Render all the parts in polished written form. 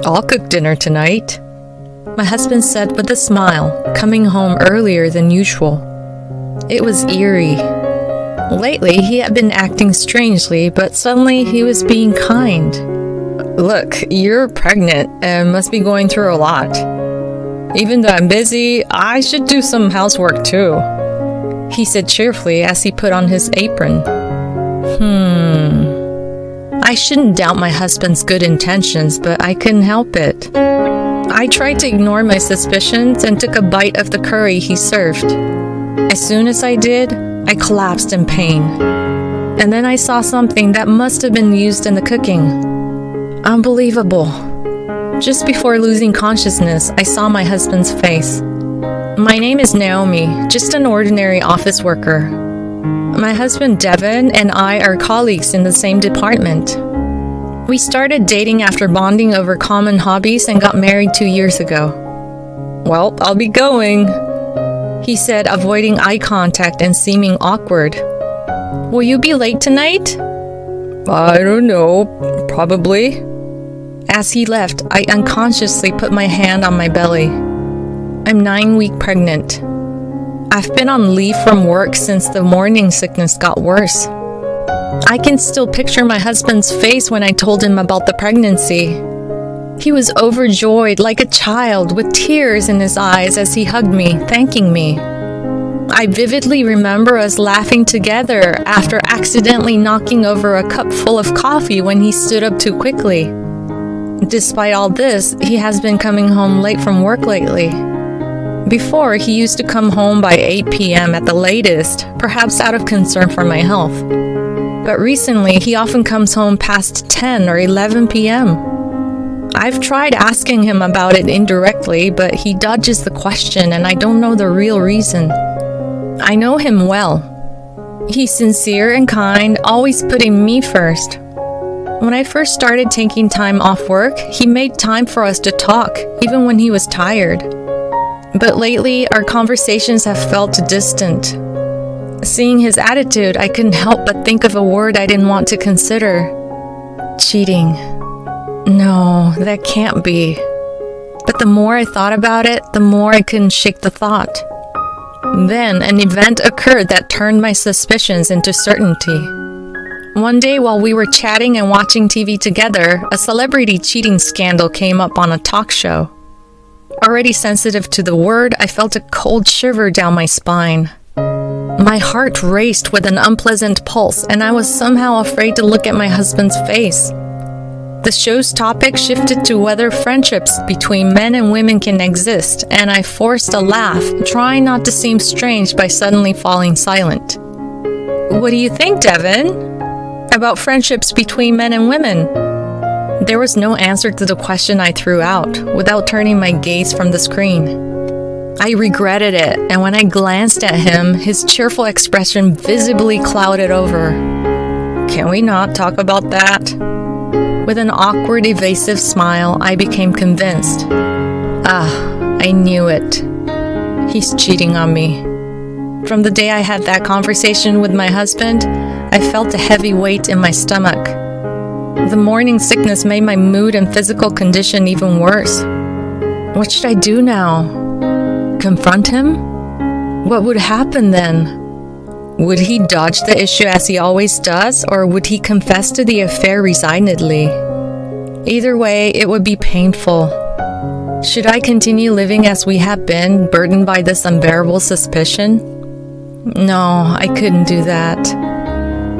I'll cook dinner tonight, my husband said with a smile, coming home earlier than usual. It was eerie. Lately, he had been acting strangely, but suddenly he was being kind. Look, you're pregnant and must be going through a lot. Even though I'm busy, I should do some housework too, he said cheerfully as he put on his apron. I shouldn't doubt my husband's good intentions, but I couldn't help it. I tried to ignore my suspicions and took a bite of the curry he served. As soon as I did, I collapsed in pain. And then I saw something that must have been used in the cooking. Unbelievable. Just before losing consciousness, I saw my husband's face. My name is Naomi, just an ordinary office worker. My husband Devin and I are colleagues in the same department. We started dating after bonding over common hobbies and got married 2 years ago. Well, I'll be going, he said, avoiding eye contact and seeming awkward. Will you be late tonight? I don't know, probably. As he left, I unconsciously put my hand on my belly. I'm 9-week pregnant. I've been on leave from work since the morning sickness got worse. I can still picture my husband's face when I told him about the pregnancy. He was overjoyed like a child with tears in his eyes as he hugged me, thanking me. I vividly remember us laughing together after accidentally knocking over a cup full of coffee when he stood up too quickly. Despite all this, he has been coming home late from work lately. Before, he used to come home by 8 p.m. at the latest, perhaps out of concern for my health. But recently, he often comes home past 10 or 11 p.m. I've tried asking him about it indirectly, but he dodges the question and I don't know the real reason. I know him well. He's sincere and kind, always putting me first. When I first started taking time off work, he made time for us to talk, even when he was tired. But lately, our conversations have felt distant. Seeing his attitude, I couldn't help but think of a word I didn't want to consider. Cheating. No, that can't be. But the more I thought about it, the more I couldn't shake the thought. Then, an event occurred that turned my suspicions into certainty. One day while we were chatting and watching TV together, a celebrity cheating scandal came up on a talk show. Already sensitive to the word, I felt a cold shiver down my spine. My heart raced with an unpleasant pulse, and I was somehow afraid to look at my husband's face. The show's topic shifted to whether friendships between men and women can exist, and I forced a laugh, trying not to seem strange by suddenly falling silent. What do you think, Devin? About friendships between men and women? There was no answer to the question I threw out, without turning my gaze from the screen. I regretted it, and when I glanced at him, his cheerful expression visibly clouded over. Can we not talk about that? With an awkward, evasive smile, I became convinced. I knew it. He's cheating on me. From the day I had that conversation with my husband, I felt a heavy weight in my stomach. The morning sickness made my mood and physical condition even worse. What should I do now? Confront him? What would happen then? Would he dodge the issue as he always does, or would he confess to the affair resignedly? Either way, it would be painful. Should I continue living as we have been, burdened by this unbearable suspicion? No, I couldn't do that.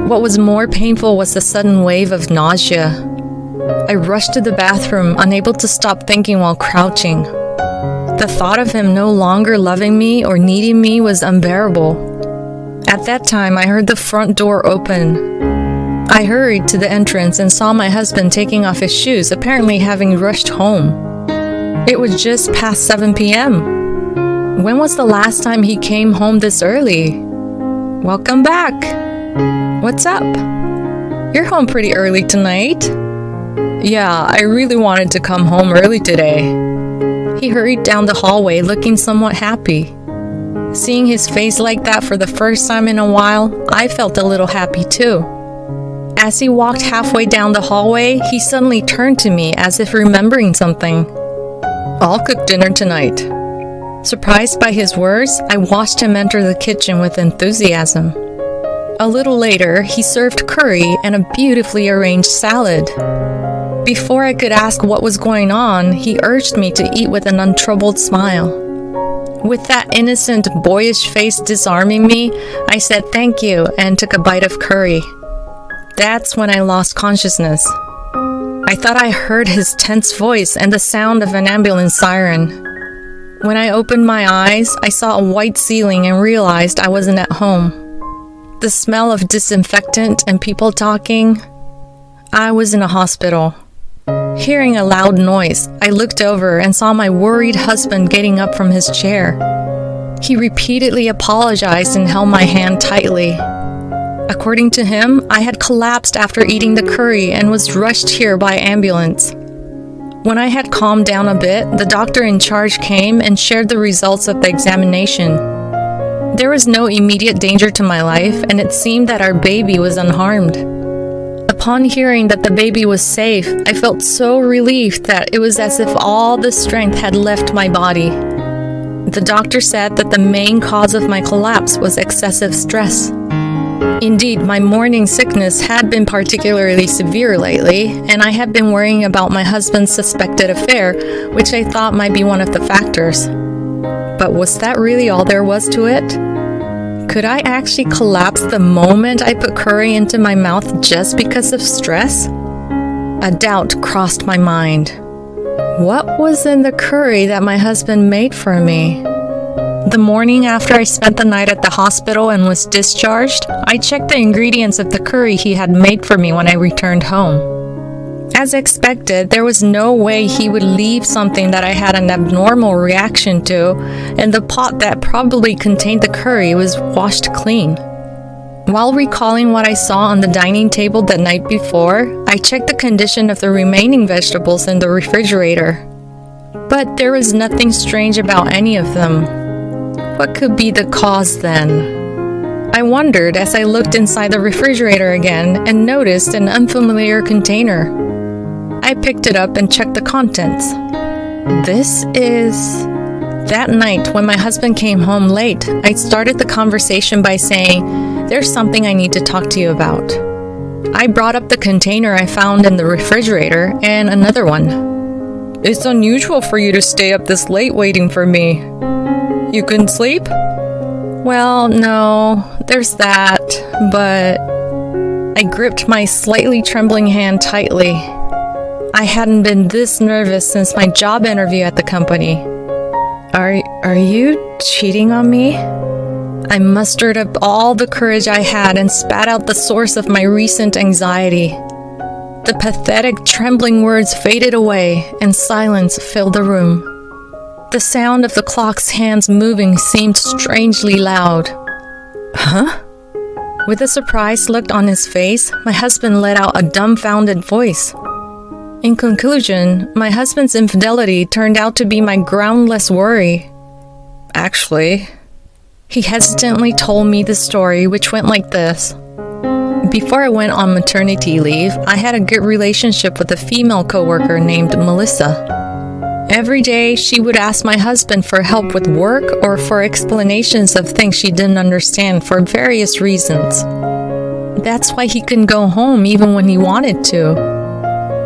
What was more painful was the sudden wave of nausea. I rushed to the bathroom, unable to stop thinking while crouching. The thought of him no longer loving me or needing me was unbearable. At that time, I heard the front door open. I hurried to the entrance and saw my husband taking off his shoes, apparently having rushed home. It was just past 7 p.m. When was the last time he came home this early? Welcome back. What's up? You're home pretty early tonight. Yeah, I really wanted to come home early today. He hurried down the hallway looking somewhat happy. Seeing his face like that for the first time in a while, I felt a little happy too. As he walked halfway down the hallway, he suddenly turned to me as if remembering something. "I'll cook dinner tonight." Surprised by his words, I watched him enter the kitchen with enthusiasm. A little later, he served curry and a beautifully arranged salad. Before I could ask what was going on, he urged me to eat with an untroubled smile. With that innocent, boyish face disarming me, I said thank you and took a bite of curry. That's when I lost consciousness. I thought I heard his tense voice and the sound of an ambulance siren. When I opened my eyes, I saw a white ceiling and realized I wasn't at home. The smell of disinfectant and people talking. I was in a hospital. Hearing a loud noise, I looked over and saw my worried husband getting up from his chair. He repeatedly apologized and held my hand tightly. According to him, I had collapsed after eating the curry and was rushed here by ambulance. When I had calmed down a bit, the doctor in charge came and shared the results of the examination. There was no immediate danger to my life, and it seemed that our baby was unharmed. Upon hearing that the baby was safe, I felt so relieved that it was as if all the strength had left my body. The doctor said that the main cause of my collapse was excessive stress. Indeed, my morning sickness had been particularly severe lately, and I had been worrying about my husband's suspected affair, which I thought might be one of the factors. But was that really all there was to it? Could I actually collapse the moment I put curry into my mouth just because of stress? A doubt crossed my mind. What was in the curry that my husband made for me? The morning after I spent the night at the hospital and was discharged, I checked the ingredients of the curry he had made for me when I returned home. As expected, there was no way he would leave something that I had an abnormal reaction to, and the pot that probably contained the curry was washed clean. While recalling what I saw on the dining table the night before, I checked the condition of the remaining vegetables in the refrigerator. But there was nothing strange about any of them. What could be the cause then? I wondered as I looked inside the refrigerator again and noticed an unfamiliar container. I picked it up and checked the contents. That night, when my husband came home late, I started the conversation by saying, "There's something I need to talk to you about." I brought up the container I found in the refrigerator and another one. "It's unusual for you to stay up this late waiting for me. You couldn't sleep?" "Well, no, there's that, but..." I gripped my slightly trembling hand tightly. I hadn't been this nervous since my job interview at the company. Are you cheating on me?" I mustered up all the courage I had and spat out the source of my recent anxiety. The pathetic, trembling words faded away and silence filled the room. The sound of the clock's hands moving seemed strangely loud. "Huh?" With a surprised look on his face, my husband let out a dumbfounded voice. In conclusion, my husband's infidelity turned out to be my groundless worry. "Actually..." He hesitantly told me the story, which went like this. Before I went on maternity leave, I had a good relationship with a female coworker named Melissa. Every day, she would ask my husband for help with work or for explanations of things she didn't understand for various reasons. That's why he couldn't go home even when he wanted to.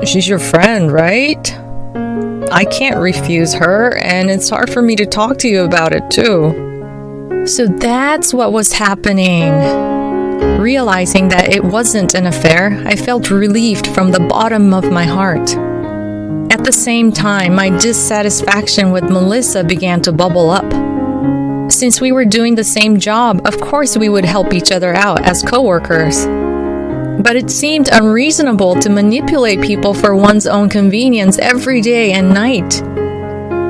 "She's your friend, right? I can't refuse her, and it's hard for me to talk to you about it, too." So that's what was happening. Realizing that it wasn't an affair, I felt relieved from the bottom of my heart. At the same time, my dissatisfaction with Melissa began to bubble up. Since we were doing the same job, of course we would help each other out as co-workers. But it seemed unreasonable to manipulate people for one's own convenience every day and night.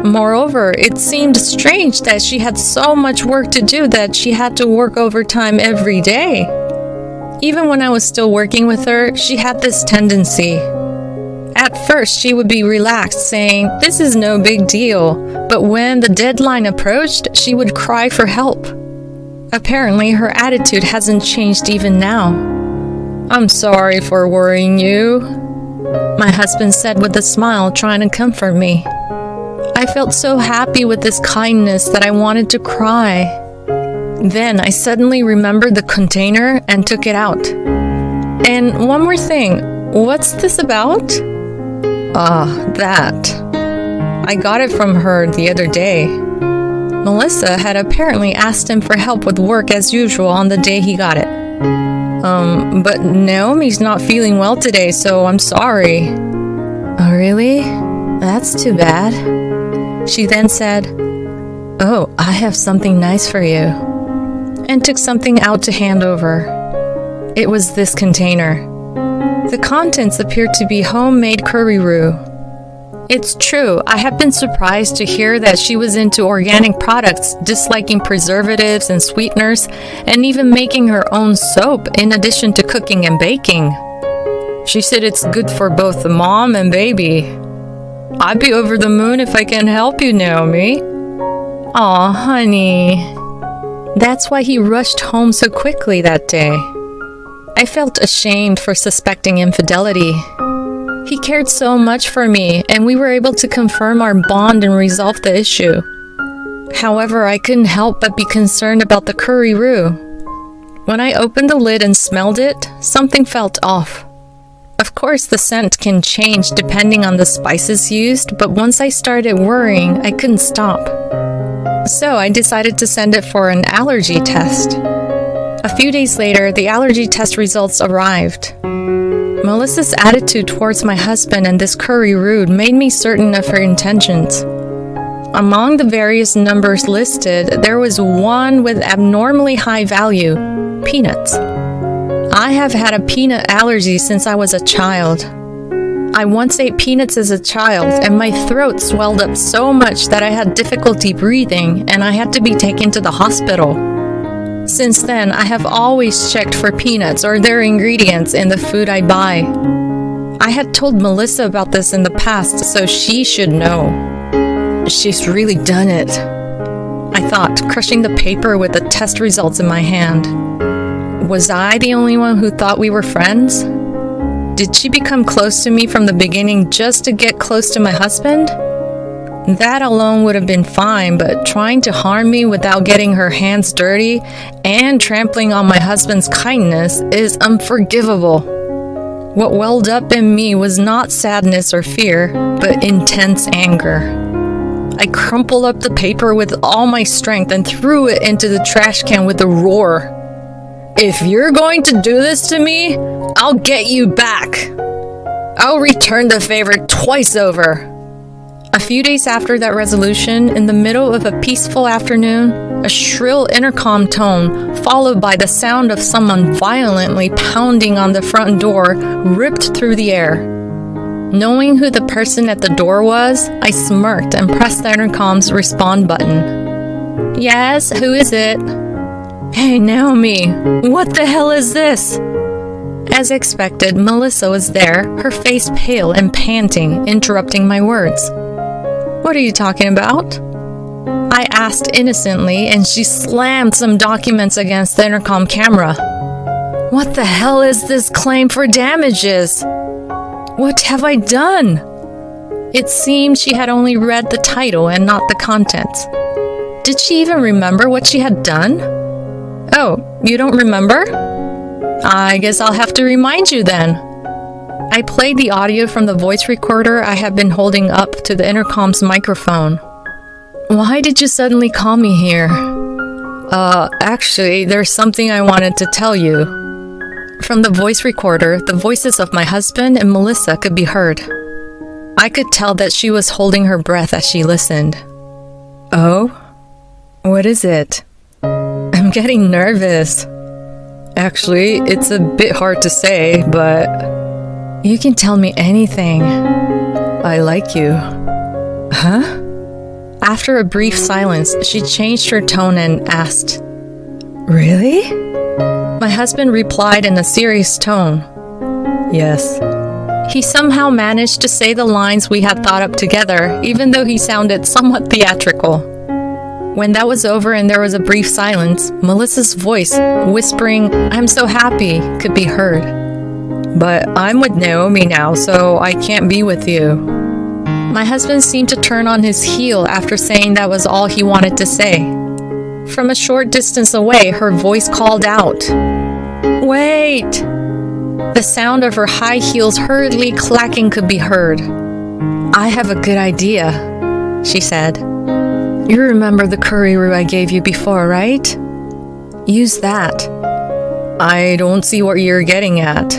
Moreover, it seemed strange that she had so much work to do that she had to work overtime every day. Even when I was still working with her, she had this tendency. At first, she would be relaxed, saying, "This is no big deal," but when the deadline approached, she would cry for help. Apparently, her attitude hasn't changed even now. I'm sorry for worrying you, my husband said with a smile, trying to comfort me. I felt so happy with this kindness that I wanted to cry. Then I suddenly remembered the container and took it out. And one more thing, what's this about? That. I got it from her the other day. Melissa had apparently asked him for help with work as usual on the day he got it. But Naomi's not feeling well today, so I'm sorry. Oh, really? That's too bad. She then said, "Oh, I have something nice for you," and took something out to hand over. It was this container. The contents appeared to be homemade curry roux. It's true, I have been surprised to hear that she was into organic products, disliking preservatives and sweeteners, and even making her own soap in addition to cooking and baking. She said it's good for both the mom and baby. I'd be over the moon if I can help you, Naomi. Aw, honey. That's why he rushed home so quickly that day. I felt ashamed for suspecting infidelity. He cared so much for me, and we were able to confirm our bond and resolve the issue. However, I couldn't help but be concerned about the curry roux. When I opened the lid and smelled it, something felt off. Of course, the scent can change depending on the spices used, but once I started worrying, I couldn't stop. So I decided to send it for an allergy test. A few days later, the allergy test results arrived. Melissa's attitude towards my husband and this curry roux made me certain of her intentions. Among the various numbers listed, there was one with abnormally high value: peanuts. I have had a peanut allergy since I was a child. I once ate peanuts as a child, and my throat swelled up so much that I had difficulty breathing, and I had to be taken to the hospital. Since then, I have always checked for peanuts or their ingredients in the food I buy. I had told Melissa about this in the past, so she should know. She's really done it, I thought, crushing the paper with the test results in my hand. Was I the only one who thought we were friends? Did she become close to me from the beginning just to get close to my husband? That alone would have been fine, but trying to harm me without getting her hands dirty and trampling on my husband's kindness is unforgivable. What welled up in me was not sadness or fear, but intense anger. I crumpled up the paper with all my strength and threw it into the trash can with a roar. If you're going to do this to me, I'll get you back. I'll return the favor twice over. A few days after that resolution, in the middle of a peaceful afternoon, a shrill intercom tone, followed by the sound of someone violently pounding on the front door, ripped through the air. Knowing who the person at the door was, I smirked and pressed the intercom's respond button. Yes, who is it? Hey, Naomi, what the hell is this? As expected, Melissa was there, her face pale and panting, interrupting my words. What are you talking about? I asked innocently, and she slammed some documents against the intercom camera. What the hell is this claim for damages? What have I done? It seemed she had only read the title and not the contents. Did she even remember what she had done? Oh, you don't remember? I guess I'll have to remind you then. I played the audio from the voice recorder I had been holding up to the intercom's microphone. Why did you suddenly call me here? Actually, there's something I wanted to tell you. From the voice recorder, the voices of my husband and Melissa could be heard. I could tell that she was holding her breath as she listened. Oh? What is it? I'm getting nervous. Actually, it's a bit hard to say, but you can tell me anything. I like you. Huh? After a brief silence, she changed her tone and asked, Really? My husband replied in a serious tone. Yes. He somehow managed to say the lines we had thought up together, even though he sounded somewhat theatrical. When that was over and there was a brief silence, Melissa's voice, whispering, I'm so happy, could be heard. But I'm with Naomi now, so I can't be with you. My husband seemed to turn on his heel after saying that was all he wanted to say. From a short distance away, her voice called out, "Wait!" The sound of her high heels hurriedly clacking could be heard. "I have a good idea," she said. "You remember the curry roux I gave you before, right? Use that." "I don't see what you're getting at.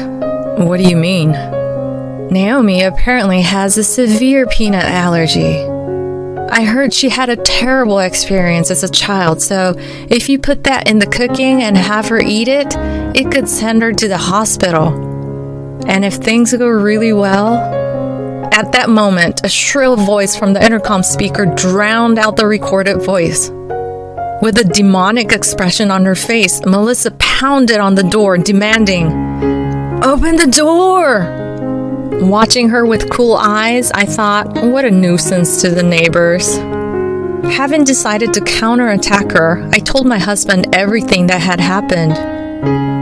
What do you mean?" "Naomi apparently has a severe peanut allergy. I heard she had a terrible experience as a child, so if you put that in the cooking and have her eat it, it could send her to the hospital. And if things go really well..." At that moment, a shrill voice from the intercom speaker drowned out the recorded voice. With a demonic expression on her face, Melissa pounded on the door, demanding, "Open the door!" Watching her with cool eyes, I thought, what a nuisance to the neighbors. Having decided to counterattack her, I told my husband everything that had happened.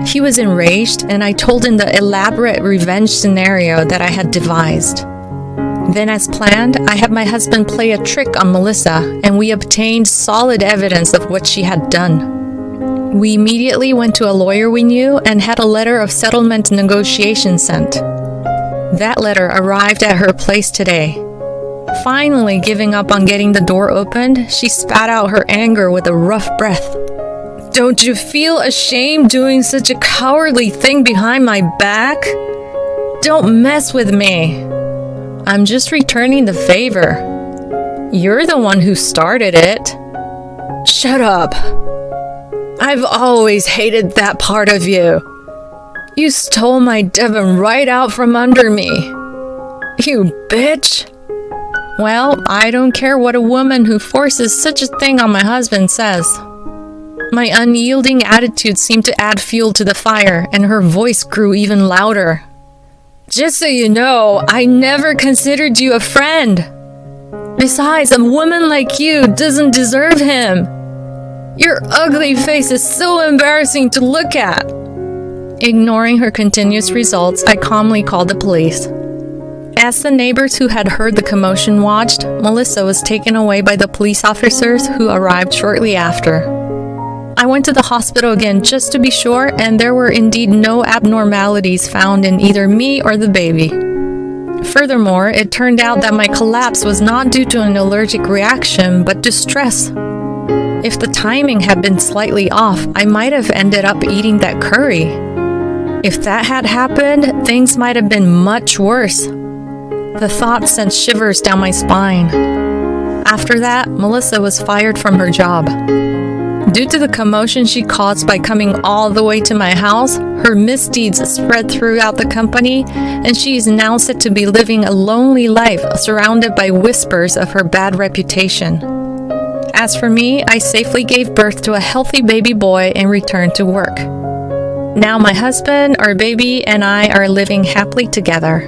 He was enraged, and I told him the elaborate revenge scenario that I had devised. Then, as planned, I had my husband play a trick on Melissa, and we obtained solid evidence of what she had done. We immediately went to a lawyer we knew and had a letter of settlement negotiation sent. That letter arrived at her place today. Finally giving up on getting the door opened, she spat out her anger with a rough breath. "Don't you feel ashamed doing such a cowardly thing behind my back? Don't mess with me. I'm just returning the favor. You're the one who started it." "Shut up. I've always hated that part of you. You stole my Devon right out from under me. You bitch." "Well, I don't care what a woman who forces such a thing on my husband says." My unyielding attitude seemed to add fuel to the fire, and her voice grew even louder. "Just so you know, I never considered you a friend. Besides, a woman like you doesn't deserve him. Your ugly face is so embarrassing to look at." Ignoring her continuous results, I calmly called the police. As the neighbors who had heard the commotion watched, Melissa was taken away by the police officers who arrived shortly after. I went to the hospital again just to be sure, and there were indeed no abnormalities found in either me or the baby. Furthermore, it turned out that my collapse was not due to an allergic reaction, but to stress. If the timing had been slightly off, I might have ended up eating that curry. If that had happened, things might have been much worse. The thought sent shivers down my spine. After that, Melissa was fired from her job. Due to the commotion she caused by coming all the way to my house, her misdeeds spread throughout the company, and she is now said to be living a lonely life surrounded by whispers of her bad reputation. As for me, I safely gave birth to a healthy baby boy and returned to work. Now my husband, our baby, and I are living happily together.